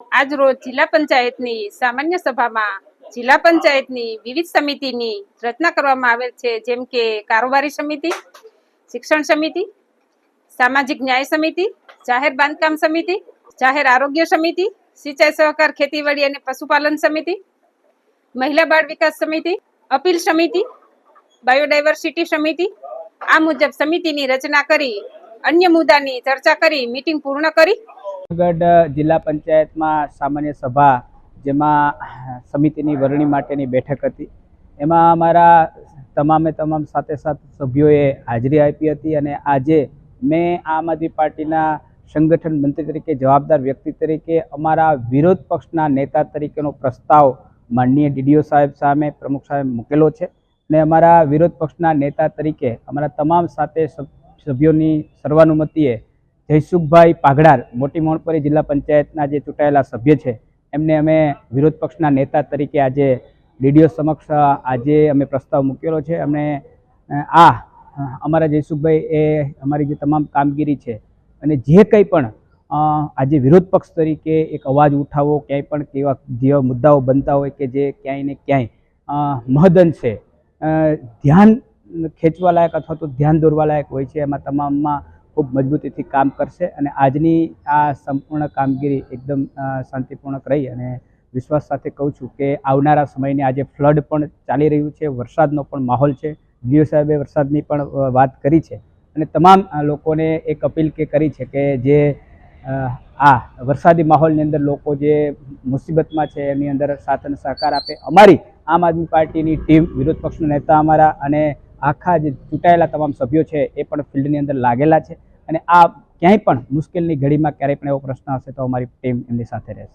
આજ રોજ જિલ્લા પંચાયતની સામાન્ય સભામાં જિલ્લા પંચાયતની વિવિધ સમિતિની રચના કરવામાં આવેલ છે, જેમ કે કારોબારી સમિતિ, શિક્ષણ સમિતિ, સામાજિક ન્યાય સમિતિ, જાહેર બાંધકામ સમિતિ, જાહેર આરોગ્ય સમિતિ, સિંચાઈ સહકાર ખેતીવાડી અને પશુપાલન સમિતિ, મહિલા બાળ વિકાસ સમિતિ, અપીલ સમિતિ, બાયોડાયવર્સિટી સમિતિ. આ મુજબ સમિતિની રચના કરી અન્ય મુદ્દાની ચર્ચા કરી મીટિંગ પૂર્ણ કરી. જૂનાગઢ જિલ્લા પંચાયતમાં સામાન્ય સભા, જેમાં સમિતિની વરણી માટેની બેઠક હતી, એમાં અમારા તમામ સાથે સભ્યોએ હાજરી આપી હતી. અને આજે મેં આમ આદમી પાર્ટીના સંગઠન મંત્રી તરીકે, જવાબદાર વ્યક્તિ તરીકે, અમારા વિરોધ પક્ષના નેતા તરીકેનો પ્રસ્તાવ માનનીય ડીડીઓ સાહેબ સામે, પ્રમુખ સાહેબ મૂકેલો છે. અને અમારા વિરોધ પક્ષના નેતા તરીકે અમારા તમામ સાથે સભ્યોની સર્વાનુમતિએ જયસુખભાઈ પાઘડાર, મોટી મોણપરી જિલ્લા પંચાયતના જે ચૂંટાયેલા સભ્ય છે, એમને અમે વિરોધ પક્ષના નેતા તરીકે આજે ડીડીઓ સમક્ષ આજે અમે પ્રસ્તાવ મૂકેલો છે. અમે અમારા જયસુખભાઈ એ અમારી જે તમામ કામગીરી છે અને જે કંઈ પણ આજે વિરોધ પક્ષ તરીકે એક અવાજ ઉઠાવવો, ક્યાંય પણ જેવા મુદ્દાઓ બનતા હોય કે જે ક્યાંય ને ક્યાંય મહદઅંશે ધ્યાન ખેંચવા લાયક અથવા તો ધ્યાન દોરવા લાયક હોય છે, એમાં તમામમાં ખૂબ મજબૂતીથી કામ કરશે. અને આજની આ સંપૂર્ણ કામગીરી એકદમ શાંતિપૂર્ણક રહી. અને વિશ્વાસ સાથે કહું છું કે આવનારા સમયની આજે ફ્લડ પણ ચાલી રહ્યું છે, વરસાદનો પણ માહોલ છે. ડીઓ સાહેબે વરસાદની પણ વાત કરી છે. અને તમામ લોકોને એક અપીલ કરી છે કે જે વરસાદી માહોલની અંદર લોકો જે મુસીબતમાં છે એની અંદર સાથ અને સહકાર આપે. અમારી આમ આદમી પાર્ટીની ટીમ, વિરોધ પક્ષના નેતા અમારા અને આખા જે ચૂંટાયેલા તમામ સભ્યો છે એ પણ ફિલ્ડની અંદર લાગેલા છે. અને ક્યાંય પણ મુશ્કેલની ઘડીમાં ક્યારેય પણ એવો પ્રશ્ન હશે તો અમારી ટીમ એમની સાથે રહેશે.